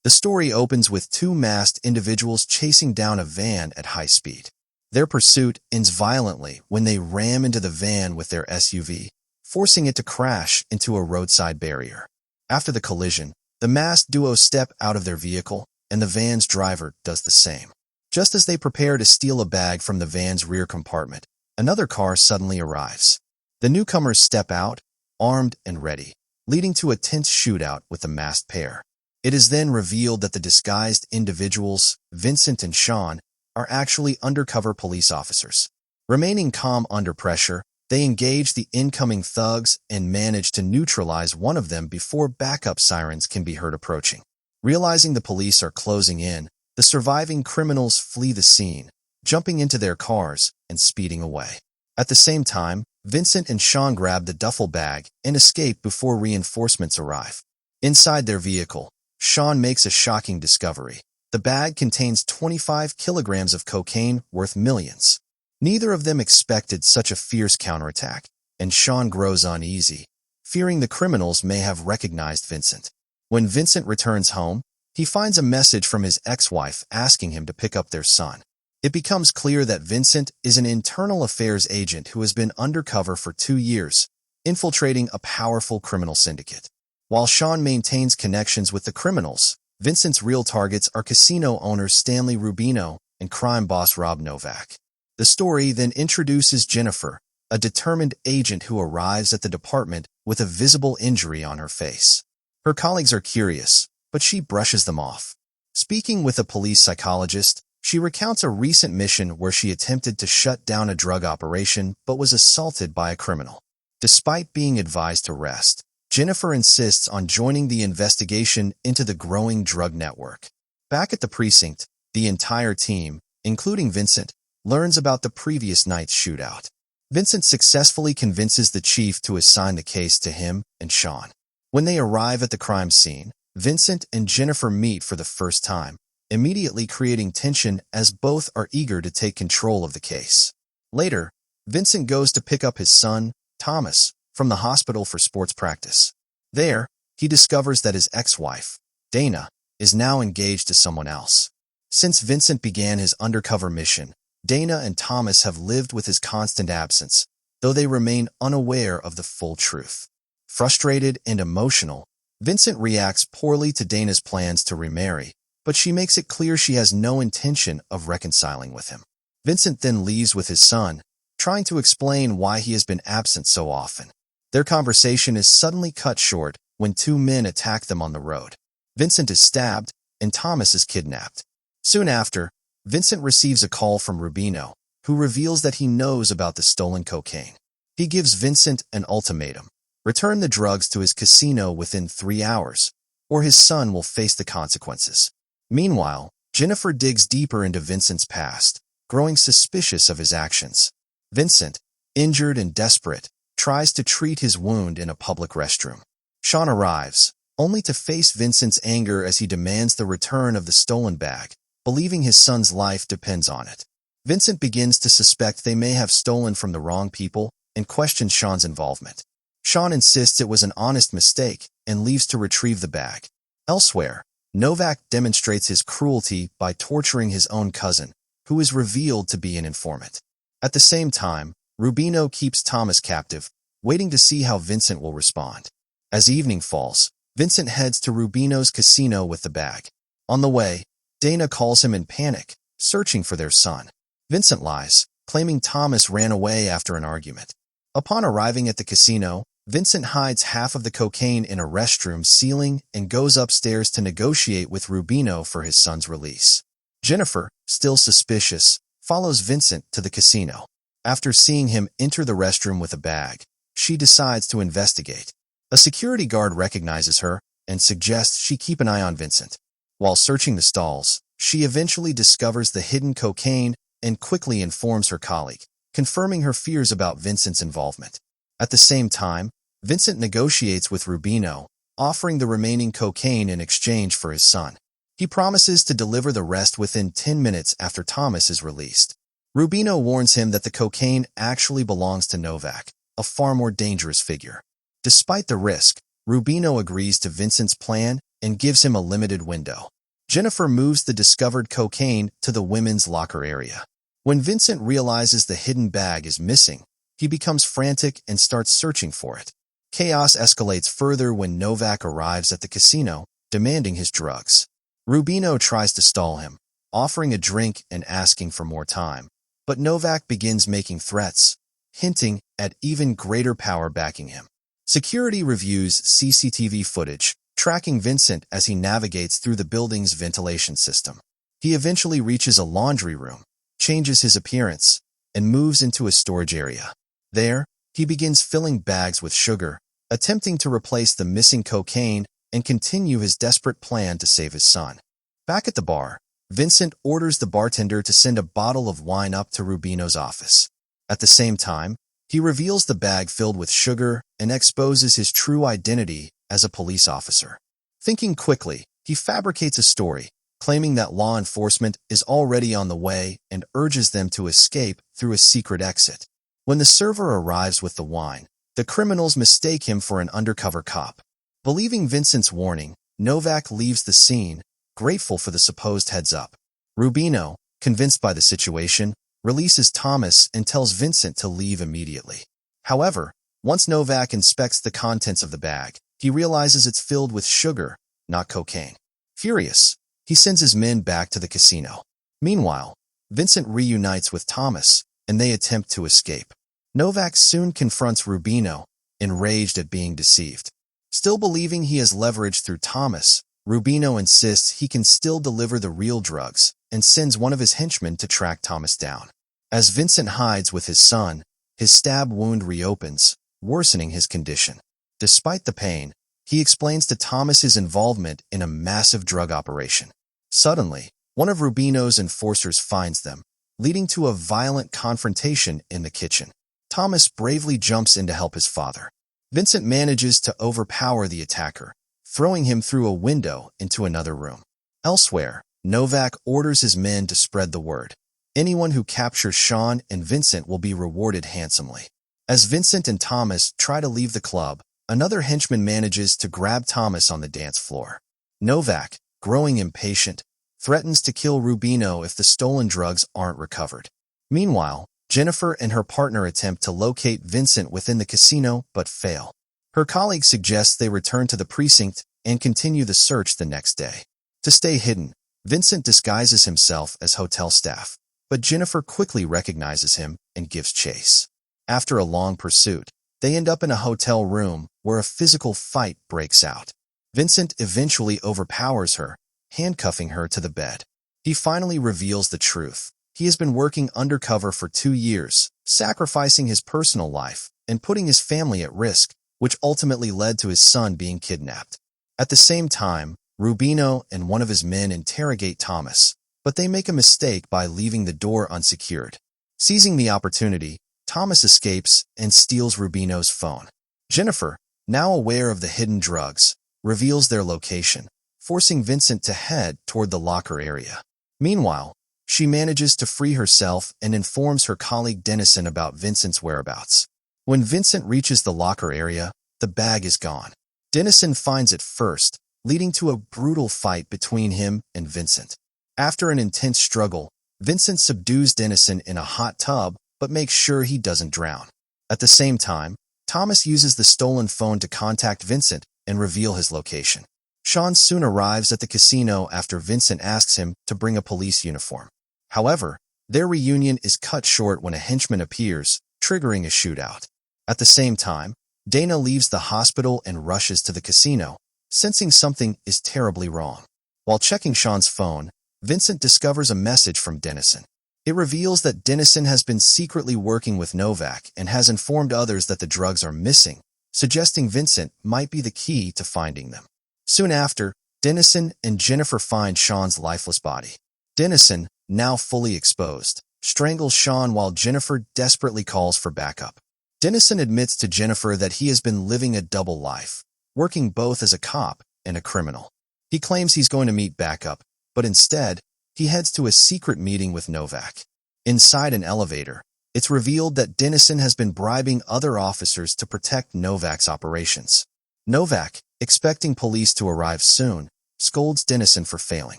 The story opens with two masked individuals chasing down a van at high speed. Their pursuit ends violently when they ram into the van with their SUV, forcing it to crash into a roadside barrier. After the collision, the masked duo step out of their vehicle, and the van's driver does the same. Just as they prepare to steal a bag from the van's rear compartment, another car suddenly arrives. The newcomers step out, armed and ready, leading to a tense shootout with the masked pair. It is then revealed that the disguised individuals, Vincent and Sean, are actually undercover police officers. Remaining calm under pressure, they engage the incoming thugs and manage to neutralize one of them before backup sirens can be heard approaching. Realizing the police are closing in, the surviving criminals flee the scene, jumping into their cars and speeding away. At the same time, Vincent and Sean grab the duffel bag and escape before reinforcements arrive. Inside their vehicle, Sean makes a shocking discovery. The bag contains 25 kilograms of cocaine worth millions. Neither of them expected such a fierce counterattack, and Sean grows uneasy, fearing the criminals may have recognized Vincent. When Vincent returns home, he finds a message from his ex-wife asking him to pick up their son. It becomes clear that Vincent is an internal affairs agent who has been undercover for 2 years, infiltrating a powerful criminal syndicate. While Sean maintains connections with the criminals, Vincent's real targets are casino owners Stanley Rubino and crime boss Rob Novak. The story then introduces Jennifer, a determined agent who arrives at the department with a visible injury on her face. Her colleagues are curious, but she brushes them off. Speaking with a police psychologist, she recounts a recent mission where she attempted to shut down a drug operation but was assaulted by a criminal. Despite being advised to rest, Jennifer insists on joining the investigation into the growing drug network. Back at the precinct, the entire team, including Vincent, learns about the previous night's shootout. Vincent successfully convinces the chief to assign the case to him and Sean. When they arrive at the crime scene, Vincent and Jennifer meet for the first time, immediately creating tension as both are eager to take control of the case. Later, Vincent goes to pick up his son, Thomas, from the hospital for sports practice. There, he discovers that his ex-wife, Dana, is now engaged to someone else. Since Vincent began his undercover mission, Dana and Thomas have lived with his constant absence, though they remain unaware of the full truth. Frustrated and emotional, Vincent reacts poorly to Dana's plans to remarry, but she makes it clear she has no intention of reconciling with him. Vincent then leaves with his son, trying to explain why he has been absent so often. Their conversation is suddenly cut short when two men attack them on the road. Vincent is stabbed, and Thomas is kidnapped. Soon after, Vincent receives a call from Rubino, who reveals that he knows about the stolen cocaine. He gives Vincent an ultimatum: return the drugs to his casino within 3 hours, or his son will face the consequences. Meanwhile, Jennifer digs deeper into Vincent's past, growing suspicious of his actions. Vincent, injured and desperate, tries to treat his wound in a public restroom. Sean arrives, only to face Vincent's anger as he demands the return of the stolen bag, believing his son's life depends on it. Vincent begins to suspect they may have stolen from the wrong people and questions Sean's involvement. Sean insists it was an honest mistake and leaves to retrieve the bag. Elsewhere, Novak demonstrates his cruelty by torturing his own cousin, who is revealed to be an informant. At the same time, Rubino keeps Thomas captive, waiting to see how Vincent will respond. As evening falls, Vincent heads to Rubino's casino with the bag. On the way, Dana calls him in panic, searching for their son. Vincent lies, claiming Thomas ran away after an argument. Upon arriving at the casino, Vincent hides half of the cocaine in a restroom ceiling and goes upstairs to negotiate with Rubino for his son's release. Jennifer, still suspicious, follows Vincent to the casino. After seeing him enter the restroom with a bag, she decides to investigate. A security guard recognizes her and suggests she keep an eye on Vincent. While searching the stalls, she eventually discovers the hidden cocaine and quickly informs her colleague, confirming her fears about Vincent's involvement. At the same time, Vincent negotiates with Rubino, offering the remaining cocaine in exchange for his son. He promises to deliver the rest within 10 minutes after Thomas is released. Rubino warns him that the cocaine actually belongs to Novak, a far more dangerous figure. Despite the risk, Rubino agrees to Vincent's plan and gives him a limited window. Jennifer moves the discovered cocaine to the women's locker area. When Vincent realizes the hidden bag is missing, he becomes frantic and starts searching for it. Chaos escalates further when Novak arrives at the casino, demanding his drugs. Rubino tries to stall him, offering a drink and asking for more time. But Novak begins making threats, hinting at even greater power backing him. Security reviews CCTV footage, tracking Vincent as he navigates through the building's ventilation system. He eventually reaches a laundry room, changes his appearance, and moves into a storage area. There, he begins filling bags with sugar, attempting to replace the missing cocaine and continue his desperate plan to save his son. Back at the bar, Vincent orders the bartender to send a bottle of wine up to Rubino's office. At the same time, he reveals the bag filled with sugar and exposes his true identity as a police officer. Thinking quickly, he fabricates a story, claiming that law enforcement is already on the way and urges them to escape through a secret exit. When the server arrives with the wine, the criminals mistake him for an undercover cop. Believing Vincent's warning, Novak leaves the scene, grateful for the supposed heads-up. Rubino, convinced by the situation, releases Thomas and tells Vincent to leave immediately. However, once Novak inspects the contents of the bag, he realizes it's filled with sugar, not cocaine. Furious, he sends his men back to the casino. Meanwhile, Vincent reunites with Thomas, and they attempt to escape. Novak soon confronts Rubino, enraged at being deceived. Still believing he has leverage through Thomas, Rubino insists he can still deliver the real drugs and sends one of his henchmen to track Thomas down. As Vincent hides with his son, his stab wound reopens, worsening his condition. Despite the pain, he explains to Thomas his involvement in a massive drug operation. Suddenly, one of Rubino's enforcers finds them, leading to a violent confrontation in the kitchen. Thomas bravely jumps in to help his father. Vincent manages to overpower the attacker, throwing him through a window into another room. Elsewhere, Novak orders his men to spread the word. Anyone who captures Sean and Vincent will be rewarded handsomely. As Vincent and Thomas try to leave the club, another henchman manages to grab Thomas on the dance floor. Novak, growing impatient, threatens to kill Rubino if the stolen drugs aren't recovered. Meanwhile, Jennifer and her partner attempt to locate Vincent within the casino but fail. Her colleague suggests they return to the precinct and continue the search the next day. To stay hidden, Vincent disguises himself as hotel staff, but Jennifer quickly recognizes him and gives chase. After a long pursuit, they end up in a hotel room where a physical fight breaks out. Vincent eventually overpowers her, handcuffing her to the bed. He finally reveals the truth. He has been working undercover for 2 years, sacrificing his personal life and putting his family at risk, which ultimately led to his son being kidnapped. At the same time, Rubino and one of his men interrogate Thomas, but they make a mistake by leaving the door unsecured. Seizing the opportunity, Thomas escapes and steals Rubino's phone. Jennifer, now aware of the hidden drugs, reveals their location, forcing Vincent to head toward the locker area. Meanwhile, she manages to free herself and informs her colleague Dennison about Vincent's whereabouts. When Vincent reaches the locker area, the bag is gone. Dennison finds it first, leading to a brutal fight between him and Vincent. After an intense struggle, Vincent subdues Dennison in a hot tub but makes sure he doesn't drown. At the same time, Thomas uses the stolen phone to contact Vincent and reveal his location. Sean soon arrives at the casino after Vincent asks him to bring a police uniform. However, their reunion is cut short when a henchman appears, triggering a shootout. At the same time, Dana leaves the hospital and rushes to the casino, sensing something is terribly wrong. While checking Sean's phone, Vincent discovers a message from Dennison. It reveals that Dennison has been secretly working with Novak and has informed others that the drugs are missing, suggesting Vincent might be the key to finding them. Soon after, Dennison and Jennifer find Sean's lifeless body. Dennison, now fully exposed, strangles Sean while Jennifer desperately calls for backup. Dennison admits to Jennifer that he has been living a double life, working both as a cop and a criminal. He claims he's going to meet backup, but instead, he heads to a secret meeting with Novak. Inside an elevator, it's revealed that Dennison has been bribing other officers to protect Novak's operations. Novak, expecting police to arrive soon, scolds Dennison for failing.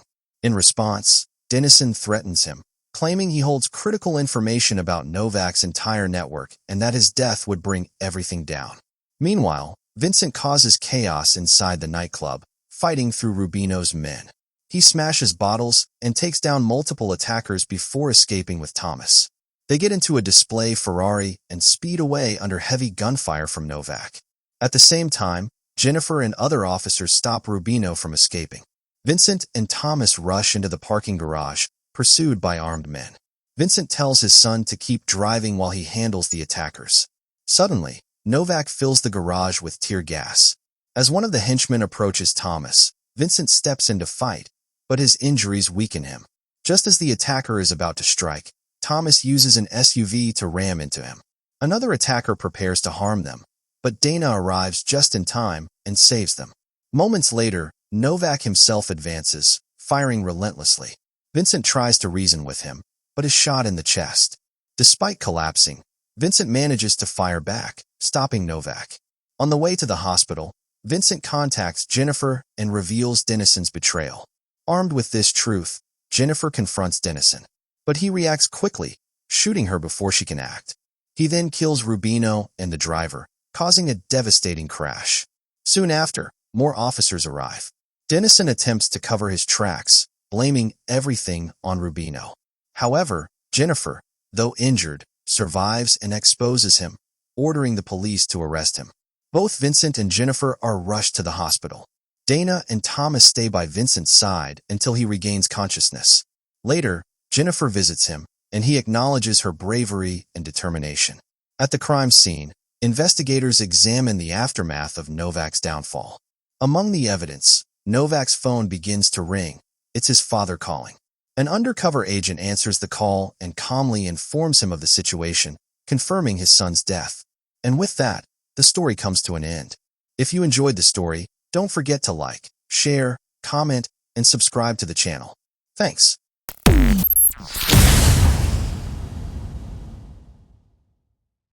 In response, Dennison threatens him, claiming he holds critical information about Novak's entire network and that his death would bring everything down. Meanwhile, Vincent causes chaos inside the nightclub, fighting through Rubino's men. He smashes bottles and takes down multiple attackers before escaping with Thomas. They get into a display Ferrari and speed away under heavy gunfire from Novak. At the same time, Jennifer and other officers stop Rubino from escaping. Vincent and Thomas rush into the parking garage, pursued by armed men. Vincent tells his son to keep driving while he handles the attackers. Suddenly, Novak fills the garage with tear gas. As one of the henchmen approaches Thomas, Vincent steps in to fight, but his injuries weaken him. Just as the attacker is about to strike, Thomas uses an SUV to ram into him. Another attacker prepares to harm them, but Dana arrives just in time and saves them. Moments later, Novak himself advances, firing relentlessly. Vincent tries to reason with him, but is shot in the chest. Despite collapsing, Vincent manages to fire back, stopping Novak. On the way to the hospital, Vincent contacts Jennifer and reveals Dennison's betrayal. Armed with this truth, Jennifer confronts Dennison, but he reacts quickly, shooting her before she can act. He then kills Rubino and the driver, causing a devastating crash. Soon after, more officers arrive. Dennison attempts to cover his tracks, blaming everything on Rubino. However, Jennifer, though injured, survives and exposes him, ordering the police to arrest him. Both Vincent and Jennifer are rushed to the hospital. Dana and Thomas stay by Vincent's side until he regains consciousness. Later, Jennifer visits him, and he acknowledges her bravery and determination. At the crime scene, investigators examine the aftermath of Novak's downfall. Among the evidence, Novak's phone begins to ring. It's his father calling. An undercover agent answers the call and calmly informs him of the situation, confirming his son's death. And with that, the story comes to an end. If you enjoyed the story, don't forget to like, share, comment, and subscribe to the channel. Thanks.